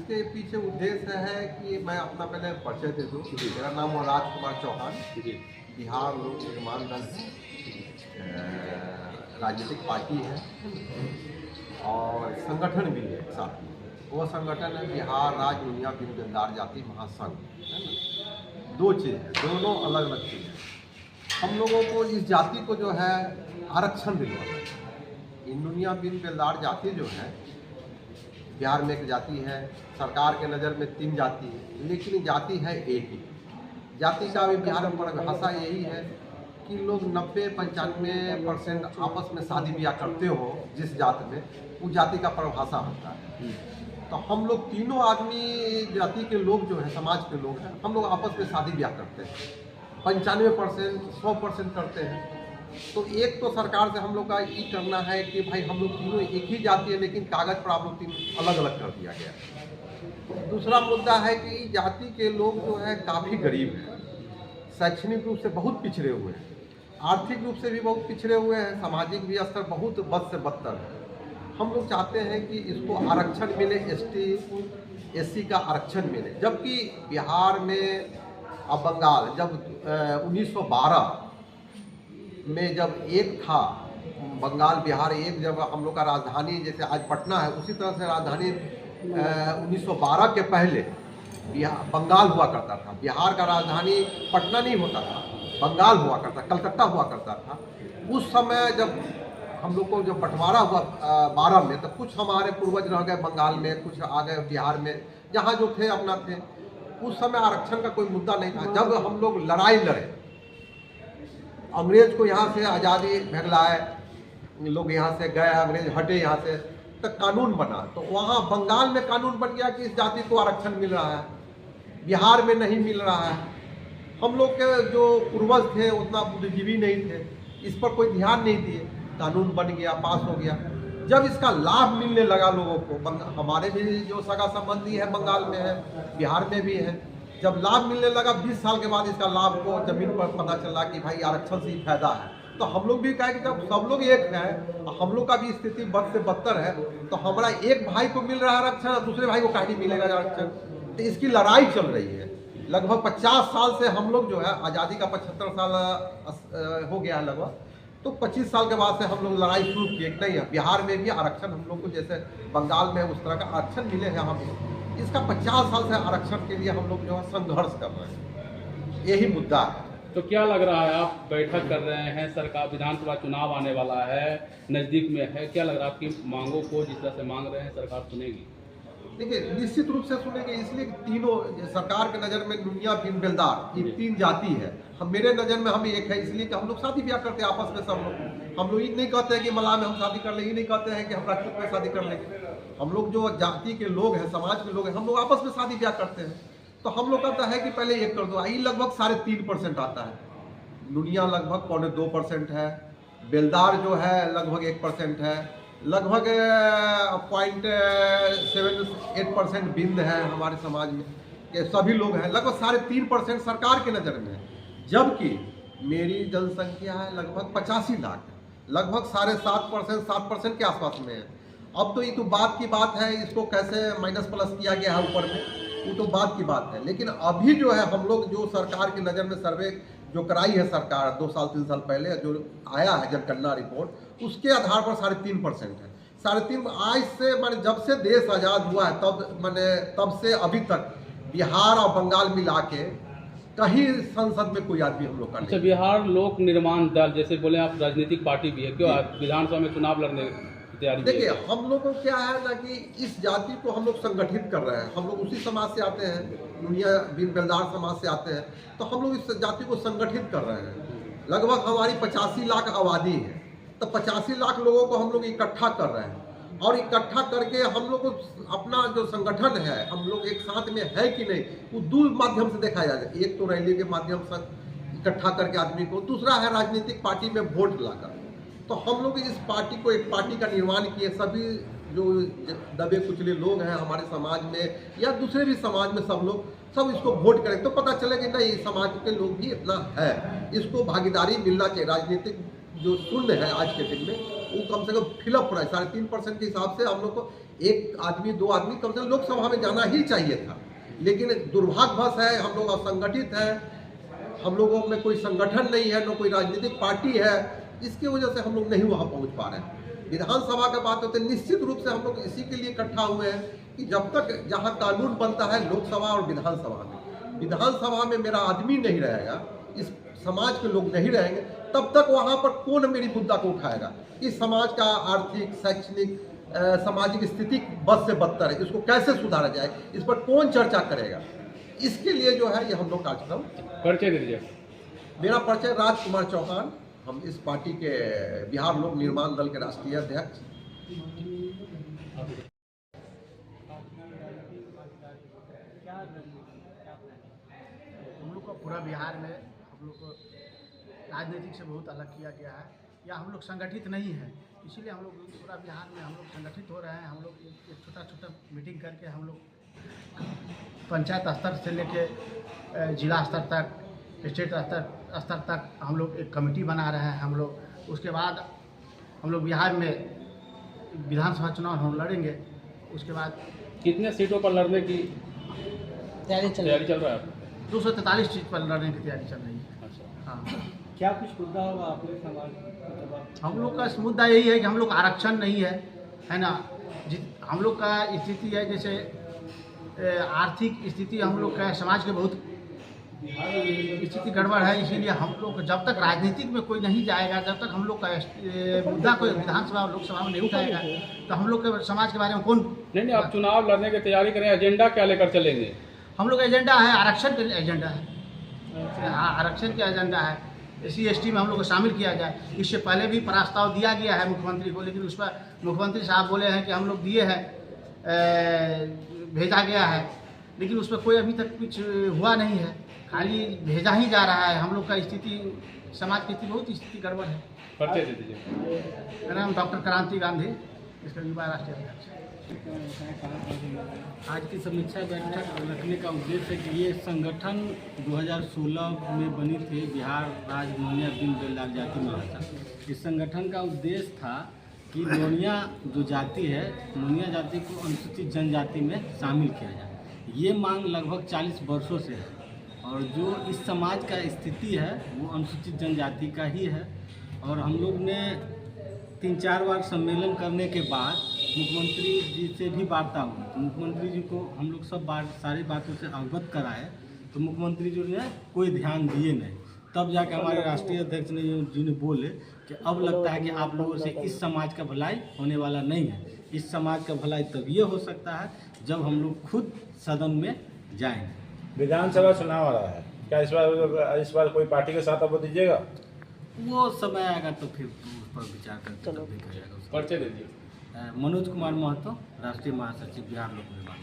इसके पीछे उद्देश्य है कि मैं अपना पहले परिचय दे दूँ। मेरा नाम है राजकुमार चौहान। बिहार लोक निर्माण दल है, राजनीतिक पार्टी है और संगठन भी है साथ में। वो संगठन है बिहार राज्य मुनिया बिन बेलदार जाति महासंघ, है ना। दो चीज़ है, दोनों अलग अलग चीज़ है। हम लोगों को इस जाति को जो है आरक्षण दिलवाना है। इन दुनिया बिन बेलदार जाति जो है बिहार में एक जाति है, सरकार के नज़र में 3 जाति है, लेकिन जाति है एक ही। जाति का भी बिहार में परिभाषा यही है कि लोग 90-95% आपस में शादी ब्याह करते हो जिस जाति में, उस जाति का परिभाषा होता है। तो हम लोग तीनों आदमी जाति के लोग जो हैं, समाज के लोग हैं, हम लोग आपस में शादी ब्याह करते हैं। 95% 100% करते हैं। तो एक तो सरकार से हम लोग का ये करना है कि भाई हम लोग तीनों एक ही जाति है, लेकिन कागज़ पर आप लोग तीनों अलग अलग कर दिया गया। दूसरा मुद्दा है कि जाति के लोग जो है काफ़ी गरीब हैं, शैक्षणिक रूप से बहुत पिछड़े हुए हैं, आर्थिक रूप से भी बहुत पिछड़े हुए हैं, सामाजिक भी स्तर बहुत बद से बदतर है। हम लोग चाहते हैं कि इसको आरक्षण मिले, ST-SC का आरक्षण मिले। जबकि बिहार में अब बंगाल जब 1912 में जब एक था, बंगाल बिहार एक, जब हम लोग का राजधानी जैसे आज पटना है, उसी तरह से राजधानी 1912 के पहले बंगाल हुआ करता था। बिहार का राजधानी पटना नहीं होता था, बंगाल हुआ करता, कलकत्ता हुआ करता था। उस समय जब हम लोग को जब बंटवारा हुआ 12 में, तो कुछ हमारे पूर्वज रह गए बंगाल में, कुछ आ गए बिहार में, जहाँ जो थे अपना थे। उस समय आरक्षण का कोई मुद्दा नहीं था। जब हम लोग लड़ाई लड़े, अंग्रेज को यहाँ से आज़ादी भगलाए, लोग यहाँ से गए, अंग्रेज हटे यहाँ से, तो कानून बना। तो वहाँ बंगाल में कानून बन गया कि इस जाति को आरक्षण मिल रहा है, बिहार में नहीं मिल रहा है। हम लोग के जो पूर्वज थे उतना बुद्धिजीवी नहीं थे, इस पर कोई ध्यान नहीं दिए, कानून बन गया, पास हो गया। जब इसका लाभ मिलने लगा लोगों को, हमारे भी जो सगा संबंधी है बंगाल में है, बिहार में भी है, जब लाभ मिलने लगा 20 साल के बाद इसका लाभ को जमीन पर पता चला कि भाई आरक्षण से ही फायदा है, तो हम लोग भी कहे कि जब सब लोग एक है, हम लोग का भी स्थिति बद से बदतर है, तो हमारा एक भाई को मिल रहा है आरक्षण और दूसरे भाई को काहे नहीं मिलेगा आरक्षण। तो इसकी लड़ाई चल रही है। लगभग 50 साल से हम लोग जो है, आज़ादी का 75 साल हो गया है लगभग, तो 25 साल के बाद से हम लोग लड़ाई शुरू किए कि नहीं है बिहार में भी आरक्षण हम लोग को जैसे बंगाल में उस तरह का आरक्षण मिले हैं। हम इसका 50 साल से आरक्षण के लिए हम लोग जो है संघर्ष कर रहे हैं, यही मुद्दा है। तो क्या लग रहा है, आप बैठक कर रहे हैं, सरकार विधानसभा चुनाव आने वाला है, नज़दीक में है, क्या लग रहा है आपकी मांगों को जिस तरह से मांग रहे हैं सरकार सुनेगी? देखिए, निश्चित रूप से सुनेंगे, इसलिए तीनों सरकार के नज़र में दुनिया बिन बेलदार ये 3 जाति है। हम मेरे नज़र में हम एक है, इसलिए कि हम लोग शादी ब्याह करते हैं आपस में सब लोग। हम लोग ये नहीं कहते हैं कि मलाह में हम शादी कर लें, ये नहीं कहते हैं कि हम राजपूत में शादी कर लेंगे। हम लोग जो जाति के लोग हैं, समाज के लोग हैं, हम लोग आपस में शादी ब्याह करते हैं। तो हम लोग कहता है कि पहले एक कर दो। ये लगभग 3.5% आता है, दुनिया लगभग 2.5% है, बेलदार जो है लगभग 1% है, लगभग 0.78% बिंद है हमारे समाज में के सभी लोग हैं। लगभग 3.5% सरकार के नज़र में है, जबकि मेरी जनसंख्या है लगभग 85 लाख, लगभग 7.5% 7% के आसपास में है। अब तो ये तो बात की बात है, इसको कैसे माइनस प्लस किया गया है ऊपर में, वो तो बात की बात है। लेकिन अभी जो है हम लोग जो सरकार की नज़र में सर्वे जो कराई है सरकार 2 साल 3 साल पहले जो आया है जनगणना रिपोर्ट, उसके आधार पर 3.5% है। 3.5 आज से मैंने जब से देश आज़ाद हुआ है तब से अभी तक बिहार और बंगाल मिला के कहीं संसद में कोई आदमी हम लोग का नहीं। अच्छा, बिहार लोक निर्माण दल जैसे बोले आप राजनीतिक पार्टी भी है, क्यों विधानसभा में चुनाव लड़ने की तैयारी? देखिए, हम लोग को क्या है ना कि इस जाति को हम लोग संगठित कर रहे हैं। हम लोग उसी समाज से आते हैं, दुनिया बिन बेलदार समाज से आते हैं, तो हम लोग इस जाति को संगठित कर रहे हैं। लगभग हमारी 85 लाख आबादी है, तो 85 लाख लोगों को हम लोग इकट्ठा कर रहे हैं, और इकट्ठा करके हम लोग को अपना जो संगठन है, हम लोग एक साथ में है कि नहीं, वो 2 माध्यम से देखा जाए। एक तो रैली के माध्यम से इकट्ठा करके आदमी को, दूसरा है राजनीतिक पार्टी में वोट लाकर। तो हम लोग इस पार्टी को एक पार्टी का निर्माण किए, सभी जो दबे कुचले लोग हैं हमारे समाज में या दूसरे भी समाज में, सब इसको वोट करें तो पता चले कि नहीं समाज के लोग भी इतना है, इसको भागीदारी मिलना चाहिए। राजनीतिक जो शून्य है आज के दिन में, वो कम से कम फिलअप हो रहा है। 3.5% के हिसाब से हम लोग को एक आदमी दो आदमी कम से कम लोकसभा में जाना ही चाहिए था, लेकिन दुर्भाग्यवश है हम लोग असंगठित हैं, हम लोगों में कोई संगठन नहीं है, न कोई राजनीतिक पार्टी है, इसकी वजह से हम लोग नहीं वहाँ पहुँच पा रहे हैं। विधानसभा की बात होते निश्चित रूप से हम लोग इसी के लिए इकट्ठा हुए हैं कि जब तक जहाँ कानून बनता है लोकसभा और विधानसभा में मेरा आदमी नहीं रहेगा, इस समाज के लोग नहीं रहेंगे, तब तक वहाँ पर कौन मेरी मुद्दा को उठाएगा। इस समाज का आर्थिक शैक्षणिक सामाजिक स्थिति बद से बदतर है, इसको कैसे सुधारा जाए, इस पर कौन चर्चा करेगा। इसके लिए जो है ये हम लोग कार्यक्रम। परिचय दे दीजिए। मेरा परिचय राजकुमार चौहान, हम इस पार्टी के बिहार लोक निर्माण दल के राष्ट्रीय अध्यक्ष। हम लोग को पूरा बिहार में हम लोग को राजनीतिक से बहुत अलग किया गया है, या हम लोग संगठित नहीं हैं, इसीलिए हम लोग पूरा बिहार में हम लोग संगठित हो रहे हैं। हम लोग एक छोटा छोटा मीटिंग करके हम लोग पंचायत स्तर से लेके जिला स्तर तक, स्टेट स्तर तक हम लोग एक कमेटी बना रहे हैं। हम लोग उसके बाद हम लोग बिहार में विधानसभा चुनाव हम लड़ेंगे। उसके बाद कितने सीटों पर लड़ने की तैयारी चल रहा है? 243 सीट पर लड़ने की तैयारी चल रही है। अच्छा, हाँ, क्या कुछ मुद्दा होगा आपके समाज? हम लोग का मुद्दा यही है कि हम लोग आरक्षण नहीं है ना। हम लोग का स्थिति है जैसे आर्थिक स्थिति हम लोग का समाज के बहुत स्थिति गड़बड़ है, इसीलिए हम लोग जब तक राजनीतिक में कोई नहीं जाएगा, जब तक हम लोग का मुद्दा कोई विधानसभा और लोकसभा में नहीं उठाएगा, तो हम लोग के समाज के बारे में कौन। नहीं, आप चुनाव लड़ने की तैयारी करें, एजेंडा क्या लेकर चलेंगे? हम लोग एजेंडा है आरक्षण के एजेंडा है। आरक्षण का एजेंडा है, SC/ST में हम लोग को शामिल किया जाए। इससे पहले भी प्रस्ताव दिया गया है मुख्यमंत्री को, लेकिन उस पर मुख्यमंत्री साहब बोले हैं कि हम लोग दिए हैं, भेजा गया है, लेकिन उस पर कोई अभी तक कुछ हुआ नहीं है, खाली भेजा ही जा रहा है। हम लोग का स्थिति, समाज की स्थिति बहुत स्थिति गड़बड़ है। परिचय दे दीजिए। मेरा नाम डॉक्टर क्रांति गांधी, इसका युवा राष्ट्रीय अध्यक्ष। आज की समीक्षा बैठक रखने का उद्देश्य है कि ये संगठन 2016 में बनी थी, बिहार राज्य नोनिया दीनदयाल लाल जाति महासंघ। इस संगठन का उद्देश्य था कि नोनिया जो जाति है, नोनिया जाति को अनुसूचित जनजाति में शामिल किया जाए। ये मांग लगभग 40 वर्षों से है, और जो इस समाज का स्थिति है वो अनुसूचित जनजाति का ही है। और हम लोग ने 3-4 बार सम्मेलन करने के बाद मुख्यमंत्री जी से भी वार्ता हुई, तो मुख्यमंत्री जी को हम लोग सारी बातों से अवगत कराए, तो मुख्यमंत्री जी ने कोई ध्यान दिए नहीं। तब जाके हमारे राष्ट्रीय अध्यक्ष जी ने बोले कि अब लगता है कि आप लोगों से इस समाज का भलाई होने वाला नहीं है। इस समाज का भलाई तब ये हो सकता है जब हम लोग खुद सदन में जाएंगे। विधानसभा चुनाव आ रहा है, क्या इस बार कोई पार्टी के साथ आप दीजिएगा? वो समय आएगा तो फिर उस पर विचार करके तब देखा जाएगा। परिचय दे दीजिए। मनोज कुमार महतो, राष्ट्रीय महासचिव, बिहार लोक निर्माण।